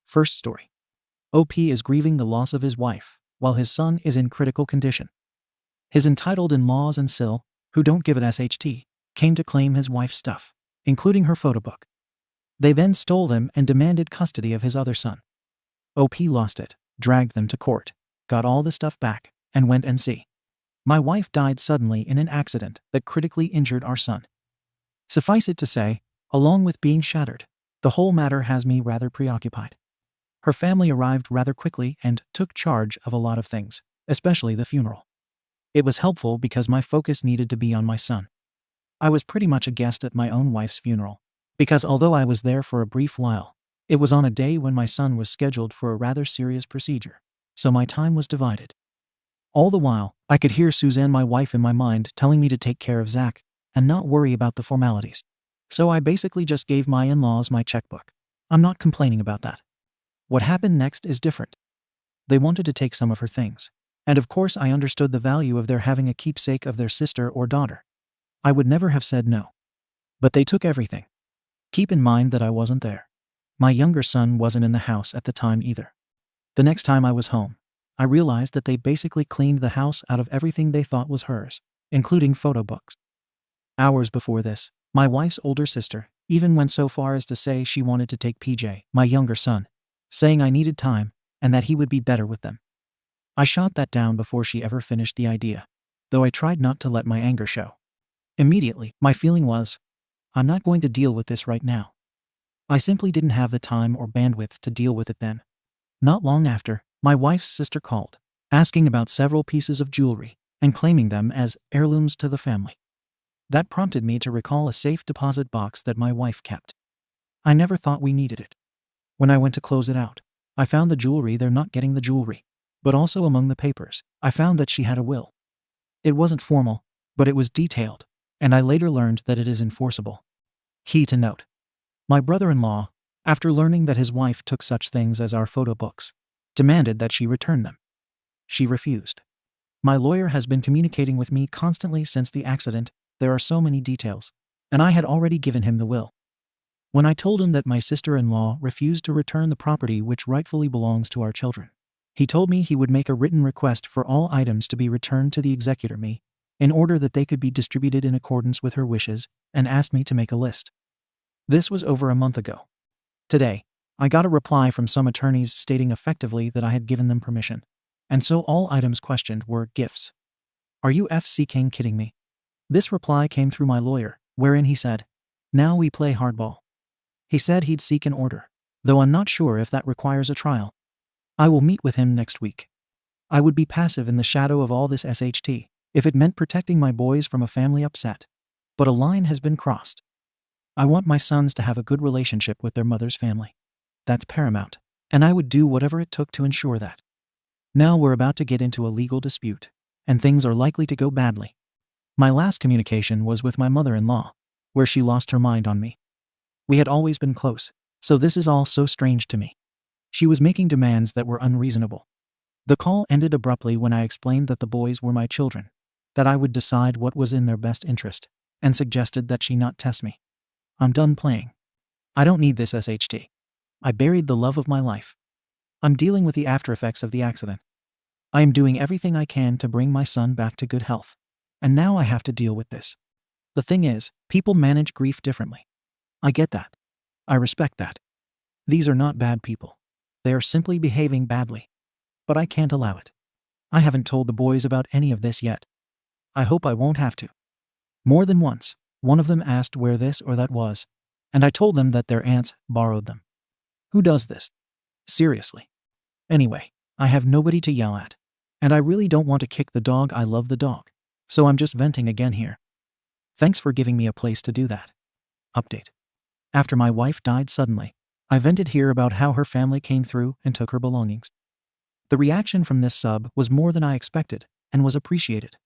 First story. OP is grieving the loss of his wife, while his son is in critical condition. His entitled in-laws and Sil, who don't give it SHT, came to claim his wife's stuff, including her photo book. They then stole them and demanded custody of his other son. OP lost it, dragged them to court, got all the stuff back, and went and see. My wife died suddenly in an accident that critically injured our son. Suffice it to say, along with being shattered, the whole matter has me rather preoccupied. Her family arrived rather quickly and took charge of a lot of things, especially the funeral. It was helpful because my focus needed to be on my son. I was pretty much a guest at my own wife's funeral, because although I was there for a brief while, it was on a day when my son was scheduled for a rather serious procedure, so my time was divided. All the while, I could hear Suzanne, my wife, in my mind telling me to take care of Zach and not worry about the formalities. So I basically just gave my in-laws my checkbook. I'm not complaining about that. What happened next is different. They wanted to take some of her things, and of course I understood the value of their having a keepsake of their sister or daughter. I would never have said no. But they took everything. Keep in mind that I wasn't there. My younger son wasn't in the house at the time either. The next time I was home, I realized that they basically cleaned the house out of everything they thought was hers, including photo books. Hours before this, my wife's older sister even went so far as to say she wanted to take PJ, my younger son, saying I needed time and that he would be better with them. I shot that down before she ever finished the idea, though I tried not to let my anger show. Immediately, my feeling was, I'm not going to deal with this right now. I simply didn't have the time or bandwidth to deal with it then. Not long after, my wife's sister called, asking about several pieces of jewelry and claiming them as heirlooms to the family. That prompted me to recall a safe deposit box that my wife kept. I never thought we needed it. When I went to close it out, I found the jewelry there, not getting the jewelry, but also among the papers, I found that she had a will. It wasn't formal, but it was detailed, and I later learned that it is enforceable. Key to note. My brother-in-law, after learning that his wife took such things as our photo books, demanded that she return them. She refused. My lawyer has been communicating with me constantly since the accident. There are so many details, and I had already given him the will. When I told him that my sister-in-law refused to return the property which rightfully belongs to our children, he told me he would make a written request for all items to be returned to the executor, me, in order that they could be distributed in accordance with her wishes, and asked me to make a list. This was over a month ago. Today, I got a reply from some attorneys stating effectively that I had given them permission, and so all items questioned were gifts. Are you f***ing kidding me? This reply came through my lawyer, wherein he said, now we play hardball. He said he'd seek an order, though I'm not sure if that requires a trial. I will meet with him next week. I would be passive in the shadow of all this SHT if it meant protecting my boys from a family upset, but a line has been crossed. I want my sons to have a good relationship with their mother's family. That's paramount, and I would do whatever it took to ensure that. Now we're about to get into a legal dispute, and things are likely to go badly. My last communication was with my mother-in-law, where she lost her mind on me. We had always been close, so this is all so strange to me. She was making demands that were unreasonable. The call ended abruptly when I explained that the boys were my children, that I would decide what was in their best interest, and suggested that she not test me. I'm done playing. I don't need this SHT. I buried the love of my life. I'm dealing with the aftereffects of the accident. I am doing everything I can to bring my son back to good health, and now I have to deal with this. The thing is, people manage grief differently. I get that. I respect that. These are not bad people. They are simply behaving badly. But I can't allow it. I haven't told the boys about any of this yet. I hope I won't have to. More than once, one of them asked where this or that was, and I told them that their aunts borrowed them. Who does this? Seriously. Anyway, I have nobody to yell at, and I really don't want to kick the dog. I love the dog, so I'm just venting again here. Thanks for giving me a place to do that. Update. After my wife died suddenly, I vented here about how her family came through and took her belongings. The reaction from this sub was more than I expected and was appreciated.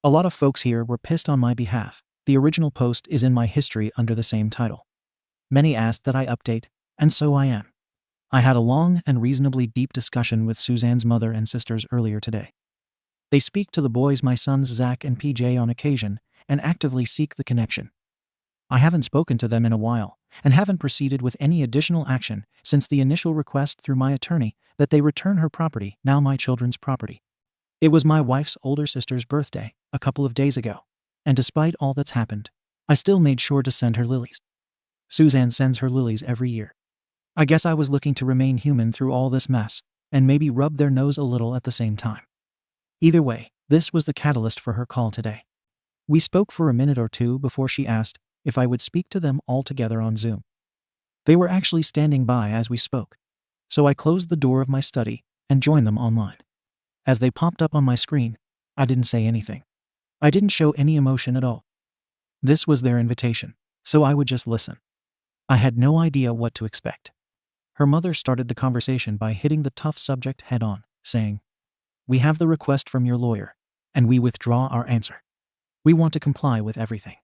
A lot of folks here were pissed on my behalf. The original post is in my history under the same title. Many asked that I update, and so I am. I had a long and reasonably deep discussion with Suzanne's mother and sisters earlier today. They speak to the boys, my sons Zach and PJ, on occasion, and actively seek the connection. I haven't spoken to them in a while, and haven't proceeded with any additional action since the initial request through my attorney that they return her property, now my children's property. It was my wife's older sister's birthday a couple of days ago, and despite all that's happened, I still made sure to send her lilies. Suzanne sends her lilies every year. I guess I was looking to remain human through all this mess, and maybe rub their nose a little at the same time. Either way, this was the catalyst for her call today. We spoke for a minute or two before she asked if I would speak to them all together on Zoom. They were actually standing by as we spoke, so I closed the door of my study and joined them online. As they popped up on my screen, I didn't say anything. I didn't show any emotion at all. This was their invitation, so I would just listen. I had no idea what to expect. Her mother started the conversation by hitting the tough subject head on, saying, "We have the request from your lawyer, and we withdraw our answer. We want to comply with everything."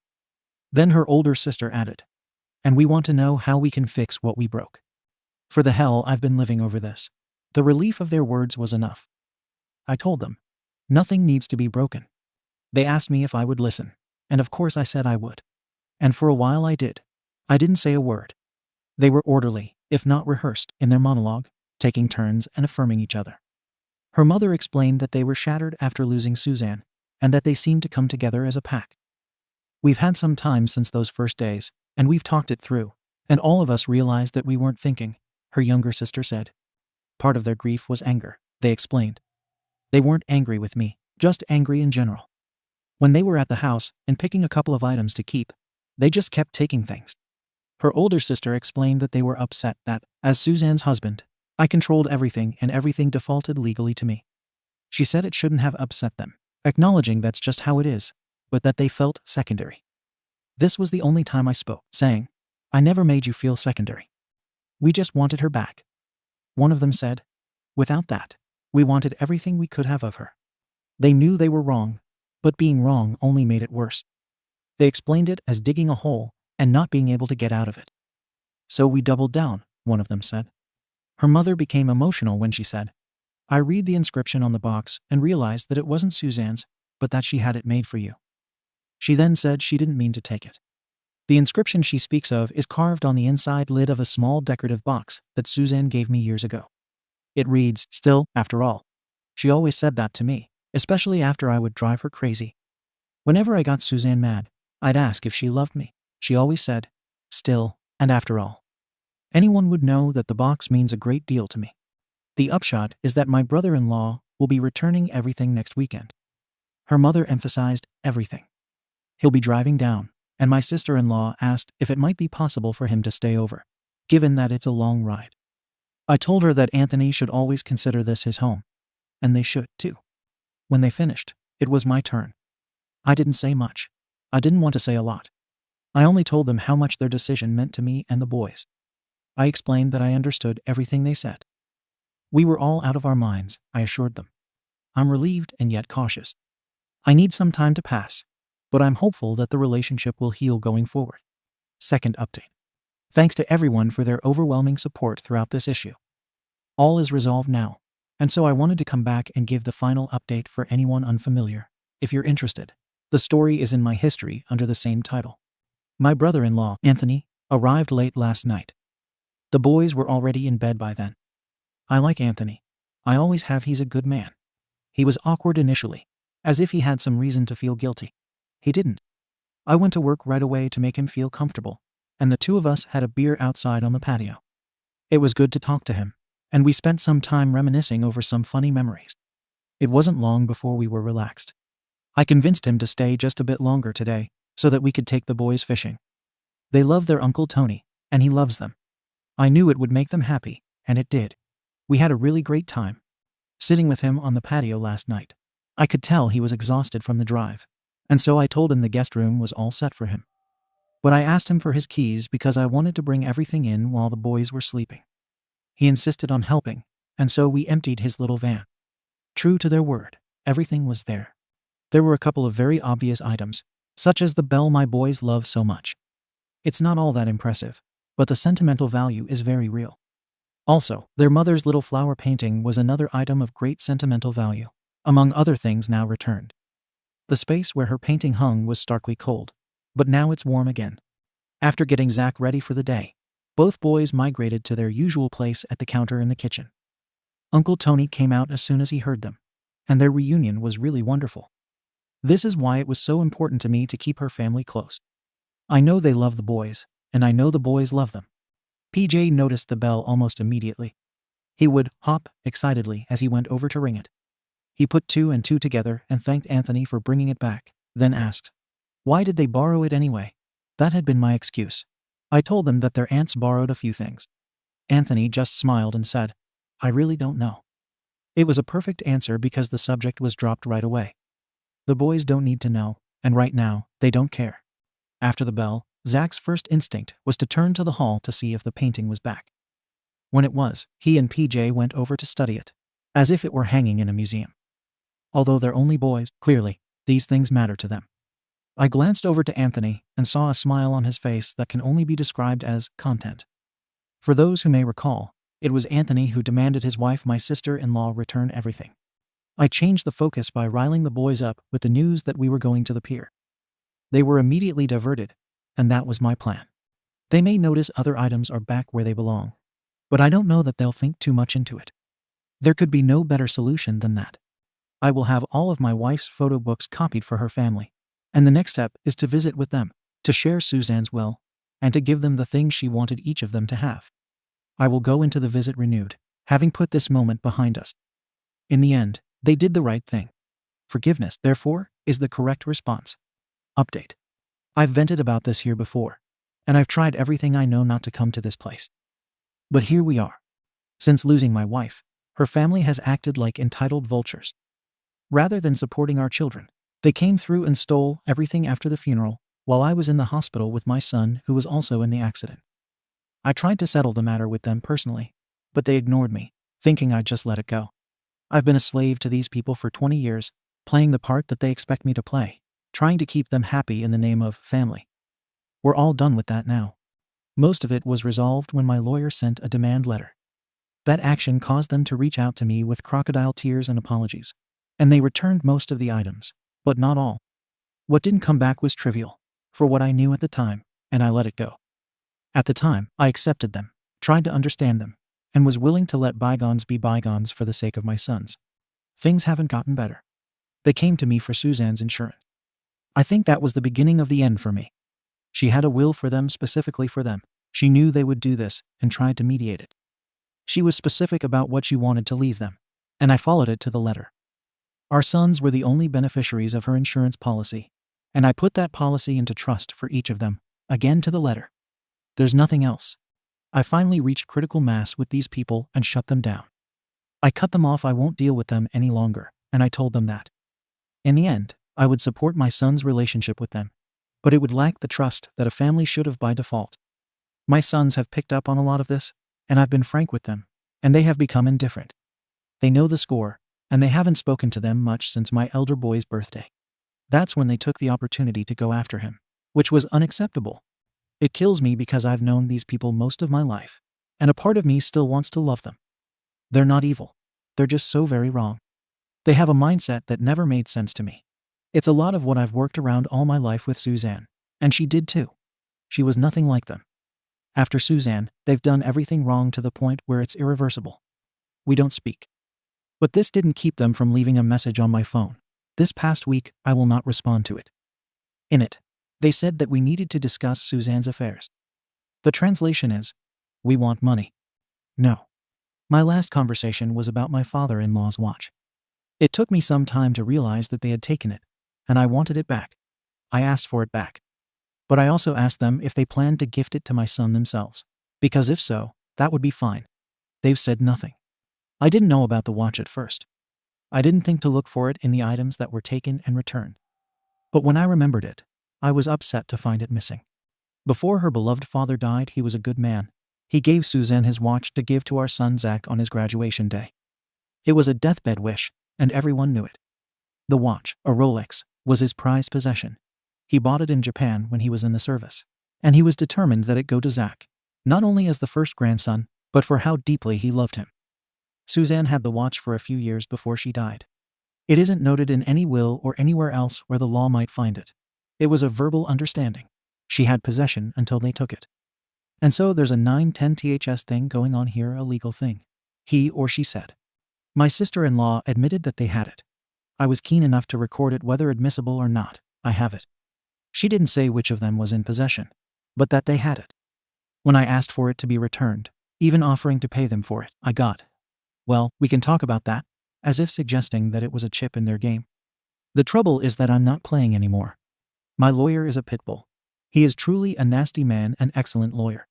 Then her older sister added, "And we want to know how we can fix what we broke. For the hell, I've been living over this." The relief of their words was enough. I told them, nothing needs to be broken. They asked me if I would listen, and of course I said I would. And for a while I did. I didn't say a word. They were orderly, if not rehearsed, in their monologue, taking turns and affirming each other. Her mother explained that they were shattered after losing Suzanne, and that they seemed to come together as a pack. "We've had some time since those first days, and we've talked it through, and all of us realized that we weren't thinking," her younger sister said. Part of their grief was anger, they explained. They weren't angry with me, just angry in general. When they were at the house and picking a couple of items to keep, they just kept taking things. Her older sister explained that they were upset that, as Suzanne's husband, I controlled everything and everything defaulted legally to me. She said it shouldn't have upset them, acknowledging that's just how it is, but that they felt secondary. This was the only time I spoke, saying, "I never made you feel secondary. We just wanted her back." One of them said, "Without that, we wanted everything we could have of her." They knew they were wrong, but being wrong only made it worse. They explained it as digging a hole and not being able to get out of it. "So we doubled down," one of them said. Her mother became emotional when she said, "I read the inscription on the box and realized that it wasn't Suzanne's, but that she had it made for you." She then said she didn't mean to take it. The inscription she speaks of is carved on the inside lid of a small decorative box that Suzanne gave me years ago. It reads, "Still, after all." She always said that to me, especially after I would drive her crazy. Whenever I got Suzanne mad, I'd ask if she loved me. She always said, "Still, and after all." Anyone would know that the box means a great deal to me. The upshot is that my brother-in-law will be returning everything next weekend. Her mother emphasized everything. He'll be driving down, and my sister-in-law asked if it might be possible for him to stay over, given that it's a long ride. I told her that Anthony should always consider this his home, and they should, too. When they finished, it was my turn. I didn't say much. I didn't want to say a lot. I only told them how much their decision meant to me and the boys. I explained that I understood everything they said. We were all out of our minds, I assured them. I'm relieved and yet cautious. I need some time to pass, but I'm hopeful that the relationship will heal going forward. Second update. Thanks to everyone for their overwhelming support throughout this issue. All is resolved now, and so I wanted to come back and give the final update for anyone unfamiliar. If you're interested, the story is in my history under the same title. My brother-in-law, Anthony, arrived late last night. The boys were already in bed by then. I like Anthony. I always have. He's a good man. He was awkward initially, as if he had some reason to feel guilty. He didn't. I went to work right away to make him feel comfortable, and the two of us had a beer outside on the patio. It was good to talk to him, and we spent some time reminiscing over some funny memories. It wasn't long before we were relaxed. I convinced him to stay just a bit longer today, so that we could take the boys fishing. They love their Uncle Tony, and he loves them. I knew it would make them happy, and it did. We had a really great time. Sitting with him on the patio last night, I could tell he was exhausted from the drive, and so I told him the guest room was all set for him. But I asked him for his keys because I wanted to bring everything in while the boys were sleeping. He insisted on helping, and so we emptied his little van. True to their word, everything was there. There were a couple of very obvious items, such as the bell my boys love so much. It's not all that impressive, but the sentimental value is very real. Also, their mother's little flower painting was another item of great sentimental value, among other things now returned. The space where her painting hung was starkly cold, but now it's warm again. After getting Zach ready for the day, both boys migrated to their usual place at the counter in the kitchen. Uncle Tony came out as soon as he heard them, and their reunion was really wonderful. This is why it was so important to me to keep her family close. I know they love the boys, and I know the boys love them. PJ noticed the bell almost immediately. He would hop excitedly as he went over to ring it. He put 2 and 2 together and thanked Anthony for bringing it back, then asked, "Why did they borrow it anyway?" That had been my excuse. I told them that their aunts borrowed a few things. Anthony just smiled and said, "I really don't know." It was a perfect answer because the subject was dropped right away. The boys don't need to know, and right now, they don't care. After the bell, Zach's first instinct was to turn to the hall to see if the painting was back. When it was, he and PJ went over to study it, as if it were hanging in a museum. Although they're only boys, clearly, these things matter to them. I glanced over to Anthony and saw a smile on his face that can only be described as content. For those who may recall, it was Anthony who demanded his wife, my sister-in-law, return everything. I changed the focus by riling the boys up with the news that we were going to the pier. They were immediately diverted, and that was my plan. They may notice other items are back where they belong, but I don't know that they'll think too much into it. There could be no better solution than that. I will have all of my wife's photo books copied for her family, and the next step is to visit with them, to share Suzanne's will, and to give them the things she wanted each of them to have. I will go into the visit renewed, having put this moment behind us. In the end, they did the right thing. Forgiveness, therefore, is the correct response. Update. I've vented about this here before, and I've tried everything I know not to come to this place. But here we are. Since losing my wife, her family has acted like entitled vultures. Rather than supporting our children, they came through and stole everything after the funeral, while I was in the hospital with my son who was also in the accident. I tried to settle the matter with them personally, but they ignored me, thinking I'd just let it go. I've been a slave to these people for 20 years, playing the part that they expect me to play, trying to keep them happy in the name of family. We're all done with that now. Most of it was resolved when my lawyer sent a demand letter. That action caused them to reach out to me with crocodile tears and apologies, and they returned most of the items, but not all. What didn't come back was trivial, for what I knew at the time, and I let it go. At the time, I accepted them, tried to understand them, and was willing to let bygones be bygones for the sake of my sons. Things haven't gotten better. They came to me for Suzanne's insurance. I think that was the beginning of the end for me. She had a will for them specifically for them. She knew they would do this and tried to mediate it. She was specific about what she wanted to leave them, and I followed it to the letter. Our sons were the only beneficiaries of her insurance policy, and I put that policy into trust for each of them, again to the letter. There's nothing else. I finally reached critical mass with these people and shut them down. I cut them off. I won't deal with them any longer, and I told them that. In the end, I would support my son's relationship with them, but it would lack the trust that a family should have by default. My sons have picked up on a lot of this, and I've been frank with them, and they have become indifferent. They know the score, and they haven't spoken to them much since my elder boy's birthday. That's when they took the opportunity to go after him, which was unacceptable. It kills me because I've known these people most of my life, and a part of me still wants to love them. They're not evil. They're just so very wrong. They have a mindset that never made sense to me. It's a lot of what I've worked around all my life with Suzanne, and she did too. She was nothing like them. After Suzanne, they've done everything wrong to the point where it's irreversible. We don't speak. But this didn't keep them from leaving a message on my phone. This past week, I will not respond to it. In it, they said that we needed to discuss Suzanne's affairs. The translation is, "We want money." No. My last conversation was about my father-in-law's watch. It took me some time to realize that they had taken it, and I wanted it back. I asked for it back. But I also asked them if they planned to gift it to my son themselves, because if so, that would be fine. They've said nothing. I didn't know about the watch at first. I didn't think to look for it in the items that were taken and returned. But when I remembered it, I was upset to find it missing. Before her beloved father died, he was a good man. He gave Suzanne his watch to give to our son Zach on his graduation day. It was a deathbed wish, and everyone knew it. The watch, a Rolex, was his prized possession. He bought it in Japan when he was in the service, and he was determined that it go to Zach, not only as the first grandson, but for how deeply he loved him. Suzanne had the watch for a few years before she died. It isn't noted in any will or anywhere else where the law might find it. It was a verbal understanding. She had possession until they took it. And so there's a 910 THS thing going on here, a legal thing. He or she said. My sister-in-law admitted that they had it. I was keen enough to record it, whether admissible or not. I have it. She didn't say which of them was in possession, but that they had it. When I asked for it to be returned, even offering to pay them for it, I got, well, we can talk about that, as if suggesting that it was a chip in their game. The trouble is that I'm not playing anymore. My lawyer is a pit bull. He is truly a nasty man, an excellent lawyer.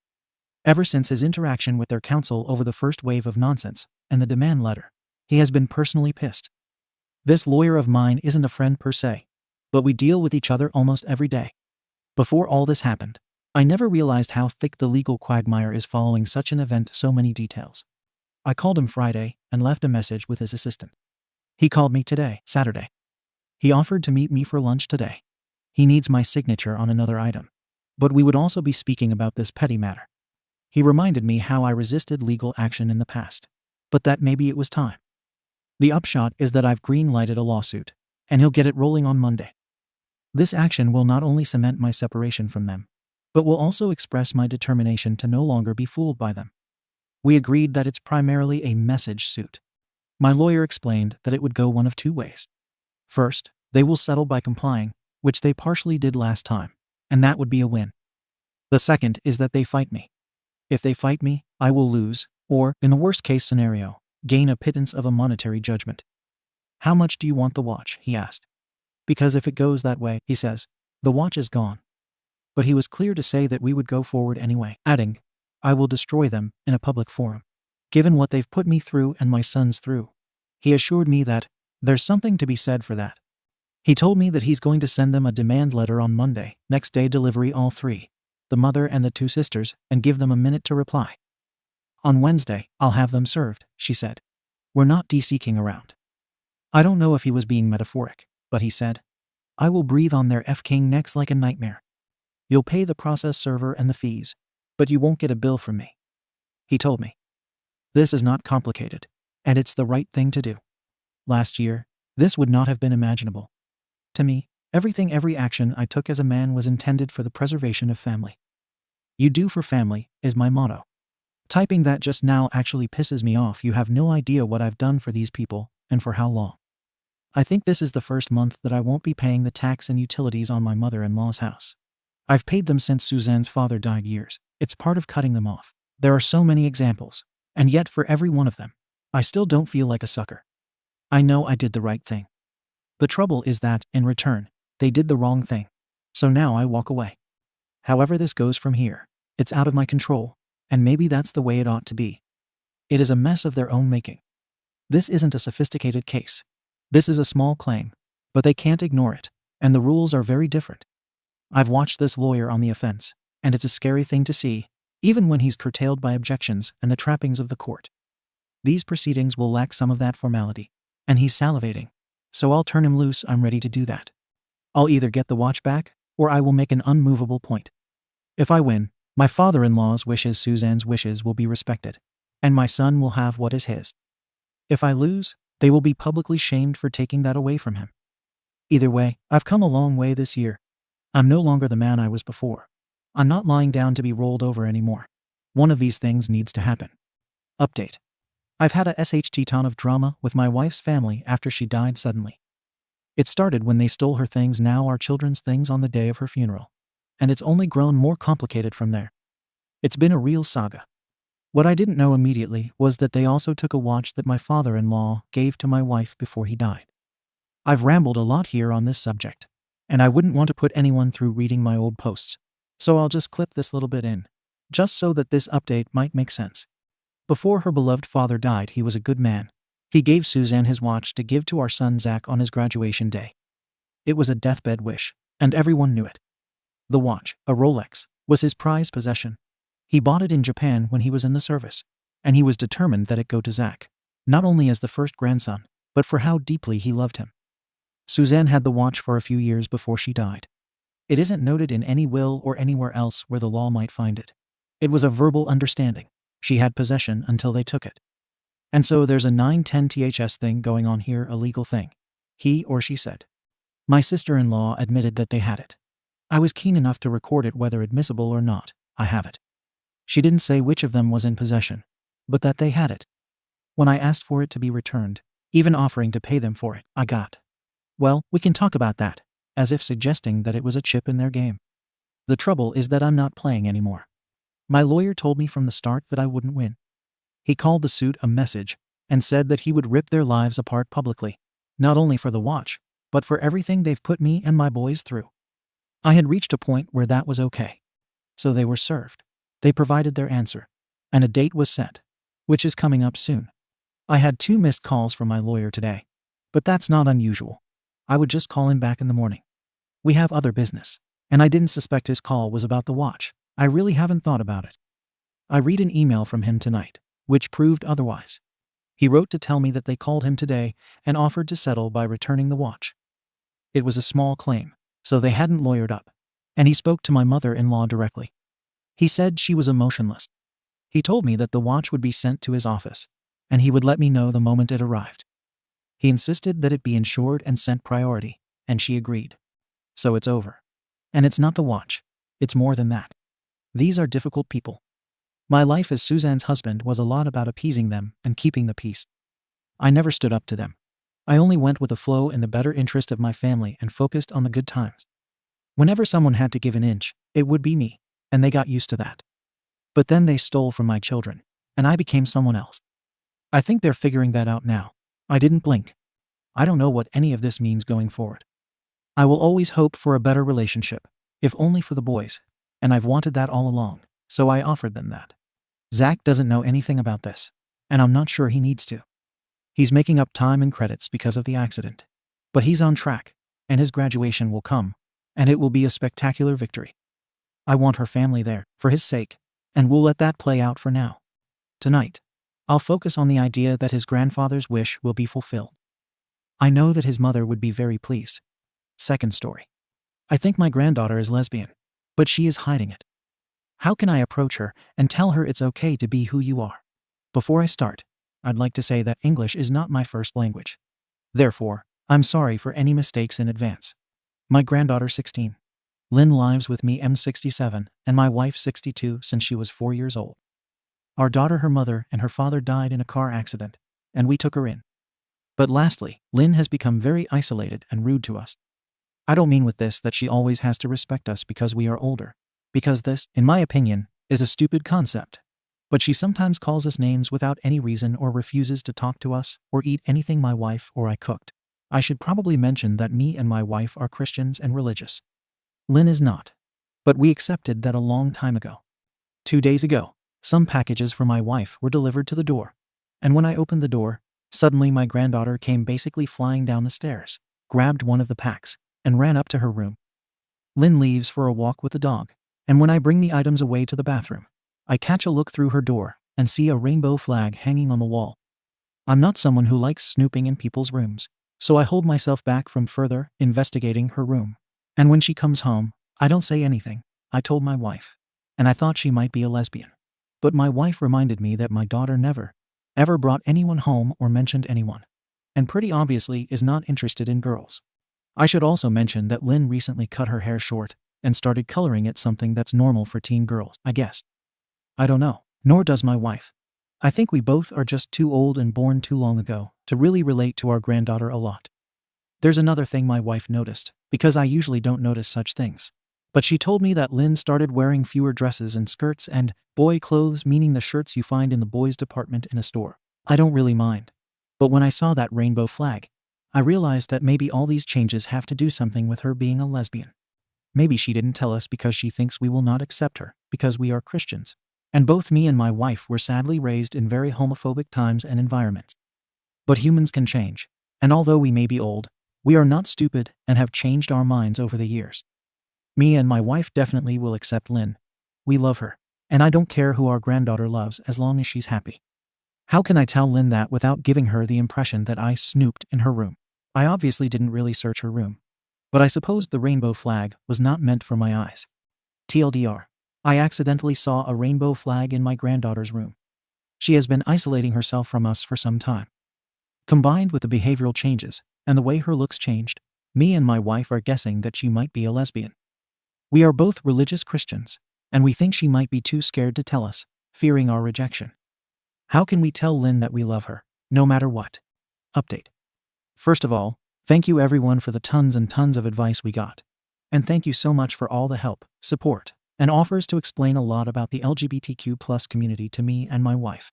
Ever since his interaction with their counsel over the first wave of nonsense and the demand letter, he has been personally pissed. This lawyer of mine isn't a friend per se, but we deal with each other almost every day. Before all this happened, I never realized how thick the legal quagmire is following such an event, so many details. I called him Friday and left a message with his assistant. He called me today, Saturday. He offered to meet me for lunch today. He needs my signature on another item, but we would also be speaking about this petty matter. He reminded me how I resisted legal action in the past, but that maybe it was time. The upshot is that I've green-lighted a lawsuit, and he'll get it rolling on Monday. This action will not only cement my separation from them, but will also express my determination to no longer be fooled by them. We agreed that it's primarily a message suit. My lawyer explained that it would go one of two ways. First, they will settle by complying, which they partially did last time, and that would be a win. The second is that they fight me. If they fight me, I will lose, or, in the worst-case scenario, gain a pittance of a monetary judgment. How much do you want the watch? He asked. Because if it goes that way, he says, the watch is gone. But he was clear to say that we would go forward anyway, adding, I will destroy them in a public forum. Given what they've put me through and my sons through, he assured me that there's something to be said for that. He told me that he's going to send them a demand letter on Monday, next day delivery, all three, the mother and the two sisters, and give them a minute to reply. On Wednesday, I'll have them served, she said. We're not de-seeking around. I don't know if he was being metaphoric, but he said, I will breathe on their F-king necks like a nightmare. You'll pay the process server and the fees, but you won't get a bill from me. He told me. This is not complicated, and it's the right thing to do. Last year, this would not have been imaginable. To me, every action I took as a man was intended for the preservation of family. You do for family is my motto. Typing that just now actually pisses me off. You have no idea what I've done for these people, and for how long. I think this is the first month that I won't be paying the tax and utilities on my mother-in-law's house. I've paid them since Suzanne's father died years. It's part of cutting them off. There are so many examples, and yet for every one of them, I still don't feel like a sucker. I know I did the right thing. The trouble is that, in return, they did the wrong thing. So now I walk away. However this goes from here, it's out of my control, and maybe that's the way it ought to be. It is a mess of their own making. This isn't a sophisticated case. This is a small claim, but they can't ignore it, and the rules are very different. I've watched this lawyer on the offense, and it's a scary thing to see, even when he's curtailed by objections and the trappings of the court. These proceedings will lack some of that formality, and he's salivating, so I'll turn him loose. I'm ready to do that. I'll either get the watch back, or I will make an unmovable point. If I win, my father-in-law's wishes, Suzanne's wishes, will be respected, and my son will have what is his. If I lose, they will be publicly shamed for taking that away from him. Either way, I've come a long way this year. I'm no longer the man I was before. I'm not lying down to be rolled over anymore. One of these things needs to happen. Update. I've had a ton of drama with my wife's family after she died suddenly. It started when they stole her things, now our children's things, on the day of her funeral. And it's only grown more complicated from there. It's been a real saga. What I didn't know immediately was that they also took a watch that my father-in-law gave to my wife before he died. I've rambled a lot here on this subject, and I wouldn't want to put anyone through reading my old posts, so I'll just clip this little bit in, just so that this update might make sense. Before her beloved father died, he was a good man. He gave Suzanne his watch to give to our son Zach on his graduation day. It was a deathbed wish, and everyone knew it. The watch, a Rolex, was his prized possession. He bought it in Japan when he was in the service, and he was determined that it go to Zach, not only as the first grandson, but for how deeply he loved him. Suzanne had the watch for a few years before she died. It isn't noted in any will or anywhere else where the law might find it. It was a verbal understanding. She had possession until they took it. And so there's a 910 THS thing going on here, a legal thing. He or she said. My sister-in-law admitted that they had it. I was keen enough to record it whether admissible or not. I have it. She didn't say which of them was in possession, but that they had it. When I asked for it to be returned, even offering to pay them for it, I got, "Well, we can talk about that," as if suggesting that it was a chip in their game. The trouble is that I'm not playing anymore. My lawyer told me from the start that I wouldn't win. He called the suit a message and said that he would rip their lives apart publicly, not only for the watch, but for everything they've put me and my boys through. I had reached a point where that was okay. So they were served. They provided their answer, and a date was set, which is coming up soon. I had 2 missed calls from my lawyer today, but that's not unusual. I would just call him back in the morning. We have other business, and I didn't suspect his call was about the watch. I really haven't thought about it. I read an email from him tonight, which proved otherwise. He wrote to tell me that they called him today and offered to settle by returning the watch. It was a small claim, so they hadn't lawyered up, and he spoke to my mother-in-law directly. He said she was emotionless. He told me that the watch would be sent to his office, and he would let me know the moment it arrived. He insisted that it be insured and sent priority, and she agreed. So it's over. And it's not the watch. It's more than that. These are difficult people. My life as Suzanne's husband was a lot about appeasing them and keeping the peace. I never stood up to them. I only went with the flow in the better interest of my family and focused on the good times. Whenever someone had to give an inch, it would be me, and they got used to that. But then they stole from my children, and I became someone else. I think they're figuring that out now. I didn't blink. I don't know what any of this means going forward. I will always hope for a better relationship, if only for the boys, and I've wanted that all along, so I offered them that. Zach doesn't know anything about this, and I'm not sure he needs to. He's making up time and credits because of the accident. But he's on track, and his graduation will come, and it will be a spectacular victory. I want her family there, for his sake, and we'll let that play out for now. Tonight, I'll focus on the idea that his grandfather's wish will be fulfilled. I know that his mother would be very pleased. Second story. I think my granddaughter is lesbian, but she is hiding it. How can I approach her and tell her it's okay to be who you are? Before I start, I'd like to say that English is not my first language. Therefore, I'm sorry for any mistakes in advance. My granddaughter 16. Lynn lives with me M67 and my wife 62 since she was 4 years old. Our daughter, her mother, and her father died in a car accident, and we took her in. But lastly, Lynn has become very isolated and rude to us. I don't mean with this that she always has to respect us because we are older, because this, in my opinion, is a stupid concept. But she sometimes calls us names without any reason or refuses to talk to us or eat anything my wife or I cooked. I should probably mention that me and my wife are Christians and religious. Lynn is not. But we accepted that a long time ago. 2 days ago, some packages for my wife were delivered to the door. And when I opened the door, suddenly my granddaughter came basically flying down the stairs, grabbed one of the packs, and ran up to her room. Lynn leaves for a walk with the dog, and when I bring the items away to the bathroom, I catch a look through her door and see a rainbow flag hanging on the wall. I'm not someone who likes snooping in people's rooms, so I hold myself back from further investigating her room. And when she comes home, I don't say anything. I told my wife, and I thought she might be a lesbian. But my wife reminded me that my daughter never, ever brought anyone home or mentioned anyone, and pretty obviously is not interested in girls. I should also mention that Lynn recently cut her hair short and started coloring it something that's normal for teen girls, I guess. I don't know, nor does my wife. I think we both are just too old and born too long ago to really relate to our granddaughter a lot. There's another thing my wife noticed, because I usually don't notice such things. But she told me that Lynn started wearing fewer dresses and skirts and boy clothes, meaning the shirts you find in the boys' department in a store. I don't really mind. But when I saw that rainbow flag, I realized that maybe all these changes have to do something with her being a lesbian. Maybe she didn't tell us because she thinks we will not accept her, because we are Christians. And both me and my wife were sadly raised in very homophobic times and environments. But humans can change, and although we may be old, we are not stupid and have changed our minds over the years. Me and my wife definitely will accept Lynn. We love her, and I don't care who our granddaughter loves as long as she's happy. How can I tell Lynn that without giving her the impression that I snooped in her room? I obviously didn't really search her room, but I suppose the rainbow flag was not meant for my eyes. TLDR. I accidentally saw a rainbow flag in my granddaughter's room. She has been isolating herself from us for some time. Combined with the behavioral changes and the way her looks changed, me and my wife are guessing that she might be a lesbian. We are both religious Christians, and we think she might be too scared to tell us, fearing our rejection. How can we tell Lynn that we love her, no matter what? Update. First of all, thank you everyone for the tons and tons of advice we got. And thank you so much for all the help, support, and offers to explain a lot about the LGBTQ+ community to me and my wife.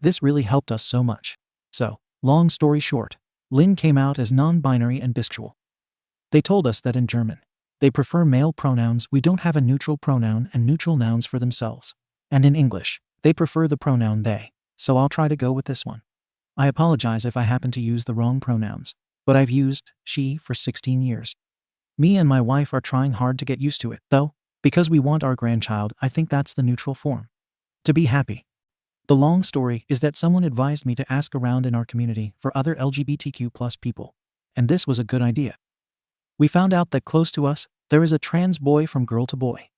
This really helped us so much. So, long story short, Lynn came out as non-binary and bisexual. They told us that in German, they prefer male pronouns. We don't have a neutral pronoun and neutral nouns for themselves. And in English, they prefer the pronoun they, so I'll try to go with this one. I apologize if I happen to use the wrong pronouns, but I've used she for 16 years. Me and my wife are trying hard to get used to it, though, because we want our grandchild. I think that's the neutral form. To be happy. The long story is that someone advised me to ask around in our community for other LGBTQ+ people, and this was a good idea. We found out that close to us, there is a trans boy from girl to boy.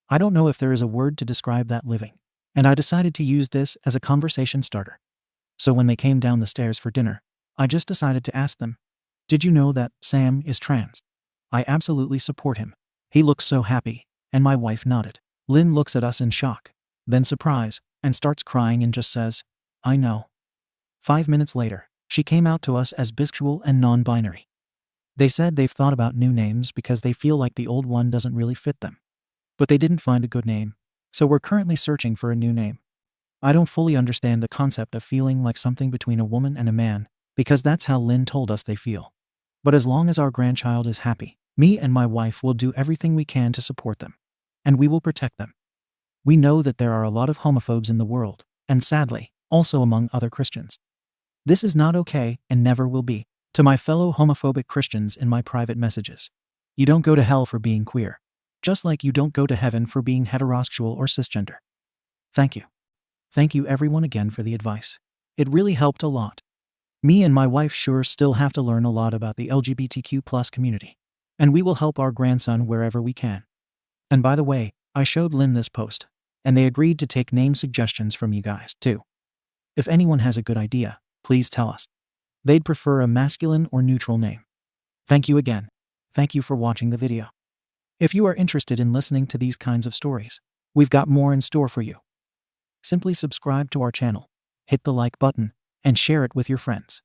I don't know if there is a word to describe that living, and I decided to use this as a conversation starter. So when they came down the stairs for dinner, I just decided to ask them, "Did you know that Sam is trans?" I absolutely support him. He looks so happy, and my wife nodded. Lynn looks at us in shock, then surprise, and starts crying and just says, "I know." 5 minutes later, she came out to us as bisexual and non-binary. They said they've thought about new names because they feel like the old one doesn't really fit them. But they didn't find a good name, so we're currently searching for a new name. I don't fully understand the concept of feeling like something between a woman and a man, because that's how Lynn told us they feel. But as long as our grandchild is happy, me and my wife will do everything we can to support them. And we will protect them. We know that there are a lot of homophobes in the world, and sadly, also among other Christians. This is not okay and never will be. To my fellow homophobic Christians in my private messages, you don't go to hell for being queer, just like you don't go to heaven for being heterosexual or cisgender. Thank you. Thank you everyone again for the advice. It really helped a lot. Me and my wife sure still have to learn a lot about the LGBTQ+ community, and we will help our grandson wherever we can. And by the way, I showed Lynn this post, and they agreed to take name suggestions from you guys too. If anyone has a good idea, please tell us. They'd prefer a masculine or neutral name. Thank you again. Thank you for watching the video. If you are interested in listening to these kinds of stories, we've got more in store for you. Simply subscribe to our channel, hit the like button, and share it with your friends.